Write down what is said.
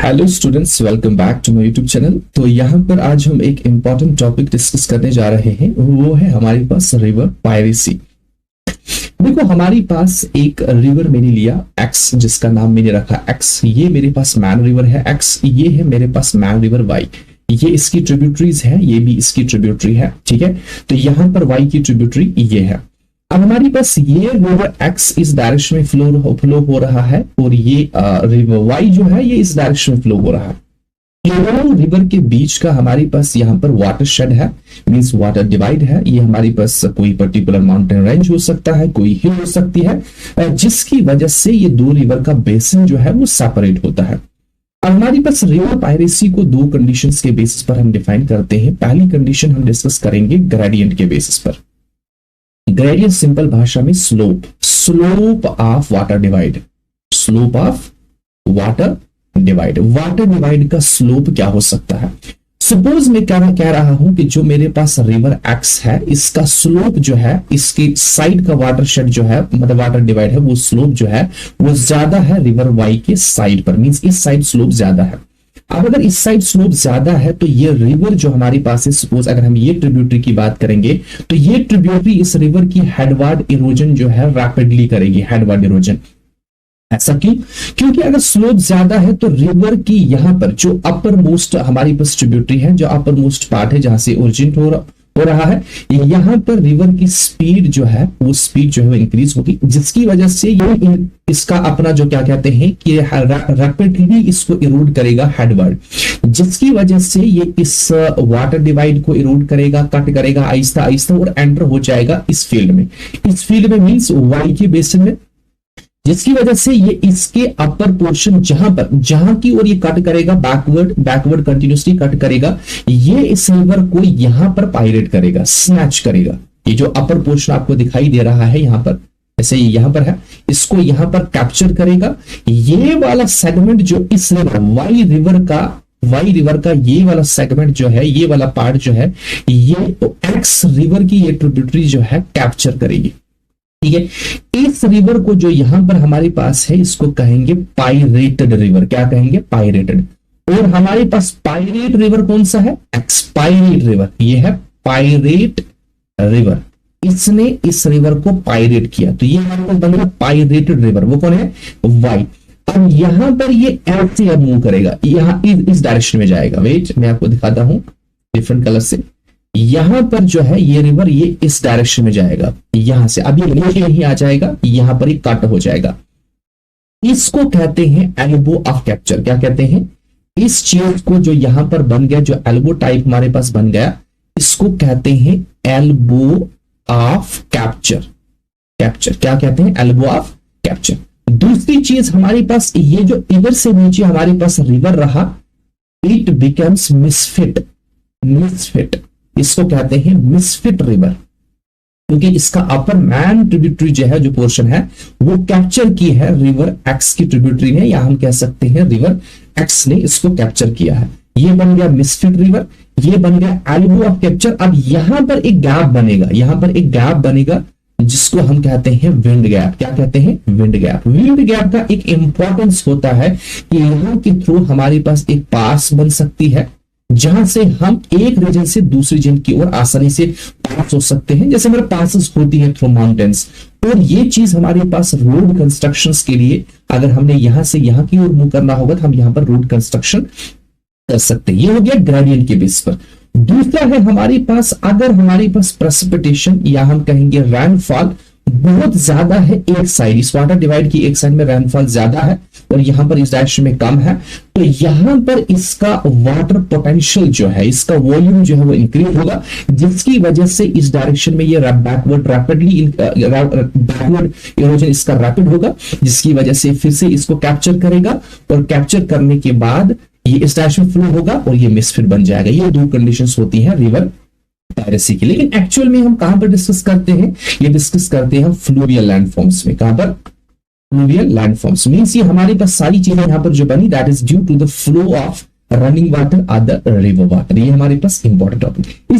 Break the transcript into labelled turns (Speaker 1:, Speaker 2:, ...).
Speaker 1: Hello students, welcome back to my YouTube channel. तो यहाँ पर आज हम एक इम्पॉर्टेंट टॉपिक डिस्कस करने जा रहे हैं, वो है हमारे पास रिवर पायरेसी। देखो, हमारे पास एक रिवर मैंने लिया एक्स, जिसका नाम मैंने रखा एक्स। ये मेरे पास मैन रिवर है एक्स, ये है मेरे पास मैन रिवर वाई। ये इसकी ट्रिब्यूटरीज है, ये भी इसकी ट्रिब्यूटरी है, ठीक है। तो यहाँ पर वाई की ट्रिब्यूटरी ये है। अब हमारे पास ये रिवर एक्स इस डायरेक्शन में फ्लो हो रहा है और ये रिवर वाई जो है ये इस डायरेक्शन में फ्लो हो रहा है। ये दोनों रिवर के बीच का हमारे पास यहाँ पर वाटर शेड है, मींस वाटर डिवाइड है। ये हमारे पास कोई पर्टिकुलर माउंटेन रेंज हो सकता है, कोई हिल हो सकती है, जिसकी वजह से ये दो रिवर का बेसिन जो है वो सेपरेट होता है। अब हमारे पास रिवर पायरेसी को दो कंडीशंस के बेसिस पर हम डिफाइन करते हैं। पहली कंडीशन हम डिस्कस करेंगे ग्रेडियंट के बेसिस पर। ग्रेडियंट सिंपल भाषा में slope of water divide, slope of water divide. Water divide का स्लोप क्या हो सकता है? सपोज मैं कह रहा हूं कि जो मेरे पास रिवर एक्स है, इसका स्लोप जो है, इसके साइड का वाटर शेड जो है, मतलब वाटर डिवाइड है, वो स्लोप जो है वो ज्यादा है रिवर वाई के साइड पर, मींस इस साइड स्लोप ज्यादा है। अब अगर इस साइड स्लोप ज्यादा है तो ये रिवर जो हमारे पास है, सपोज अगर हम ये ट्रिब्यूटरी की बात करेंगे तो ये ट्रिब्यूटरी इस रिवर की हेडवार्ड इरोजन जो है रैपिडली करेगी, हेडवार्ड इरोजन। ऐसा क्यों? क्योंकि अगर स्लोप ज्यादा है तो रिवर की यहां पर जो अपर मोस्ट हमारी पास ट्रिब्यूटरी है, जो अपर मोस्ट पार्ट है जहां से ओरिजिनेट हो रहा है, यहां पर रिवर की स्पीड जो है वो स्पीड जो है वो इंक्रीज होगी, जिसकी वजह से ये इसका अपना जो क्या कहते हैं कि रैपिडली इसको इरोड करेगा हेडवर्ड, जिसकी वजह से ये इस वाटर डिवाइड को इरोड करेगा, कट करेगा आहिस्ता आहिस्ता और एंटर हो जाएगा इस फील्ड में। इस फील्ड में मींस वाई के बेसिन में, जिसकी वजह से ये इसके अपर पोर्शन जहां की ओर ये कट करेगा, बैकवर्ड कंटिन्यूसली कट करेगा, ये इस रिवर को यहां पर पायरेट करेगा, स्नैच करेगा। ये जो अपर पोर्शन आपको दिखाई दे रहा है यहां पर, ऐसे यहां पर है, इसको यहां पर कैप्चर करेगा। ये वाला सेगमेंट जो इस रिवर वाई रिवर का ये वाला सेगमेंट जो है, ये वाला पार्ट जो है, ये तो एक्स रिवर की ये ट्रिब्यूटरी जो है कैप्चर करेगी, ठीक है। इस रिवर को जो यहां पर हमारे पास है, इसको कहेंगे पायरेटेड रिवर। क्या कहेंगे? पायरेटेड। और हमारे पास पायरेट रिवर कौन सा है? एक्सपायरेट रिवर। ये है पायरेट रिवर, इसने इस रिवर को पायरेट किया, तो ये हमारे पास बन गया पायरेटेड रिवर। वो कौन है? वाई। अब यहां पर ये ऐसे अब मूव करेगा, यहां इस डायरेक्शन में जाएगा। वेट, मैं आपको दिखाता हूं डिफरेंट कलर से। यहां पर जो है ये रिवर ये इस डायरेक्शन में जाएगा, यहां से अब ये नीचे नहीं आ जाएगा, यहां पर ही कट हो जाएगा। इसको कहते हैं एल्बो ऑफ कैप्चर। क्या कहते हैं? इस चीज को जो यहां पर बन गया, जो एल्बो टाइप हमारे पास बन गया, इसको कहते हैं एल्बो ऑफ कैप्चर। कैप्चर क्या कहते हैं? Elbow of capture. दूसरी चीज हमारे पास, ये जो इधर से नीचे हमारे पास रिवर रहा, इट बिकम्स मिसफिट। इसको कहते हैं मिसफिट रिवर, क्योंकि इसका अपर मैन ट्रिब्यूटरी जो है, जो पोर्शन है, वो कैप्चर की है रिवर एक्स की ट्रिब्यूटरी ने, या हम कह सकते हैं रिवर एक्स ने इसको कैप्चर किया है। ये बन गया मिसफिट रिवर, ये बन गया एल्बो ऑफ कैप्चर। अब यहां पर एक गैप बनेगा, जिसको हम कहते हैं विंड गैप। क्या कहते हैं? Wind gap. विंड गैप का एक इंपॉर्टेंस होता है कि यहां के थ्रू हमारे पास एक पास बन सकती है, जहां से हम एक रीजन से दूसरी रीजन की ओर आसानी से पास हो सकते हैं, जैसे हमारे पासेस होती है थ्रू माउंटेन्स। और ये चीज हमारे पास रोड कंस्ट्रक्शंस के लिए, अगर हमने यहां से यहां की ओर मूव करना होगा तो हम यहां पर रोड कंस्ट्रक्शन कर सकते हैं। ये हो गया ग्रेडियंट के बेस पर। दूसरा है हमारे पास, अगर हमारे पास प्रेसिपिटेशन या हम कहेंगे रैनफॉल बहुत ज्यादा है एक साइड, इस वाटर डिवाइड की एक साइड में रैनफॉल ज्यादा है और यहां पर इस डायरेक्शन में कम है, तो यहां पर इसका वाटर पोटेंशियल जो है, इसका वॉल्यूम जो है वो इंक्रीज होगा, जिसकी वजह से इस डायरेक्शन में ये बैकवर्ड इरोजन इसका रैपिड होगा, जिसकी वजह से फिर से इसको कैप्चर करेगा और कैप्चर करने के बाद ये इस डायरेक्शन में फ्लो होगा और ये मिसफिट बन जाएगा। ये दो कंडीशंस होती हैं रिवर पायरेसी की। लेकिन एक्चुअल में हम कहां पर डिस्कस करते हैं? ये डिस्कस करते हैं हम फ्लूवियल लैंडफॉर्म्स में। कहां पर? फ्लूवियल लैंडफॉर्म्स मींस ये हमारे पास सारी चीजें यहां पर जो बनी, that is due to the flow of running water और द रिवर वाटर। ये हमारे पास इंपॉर्टेंट टॉपिक।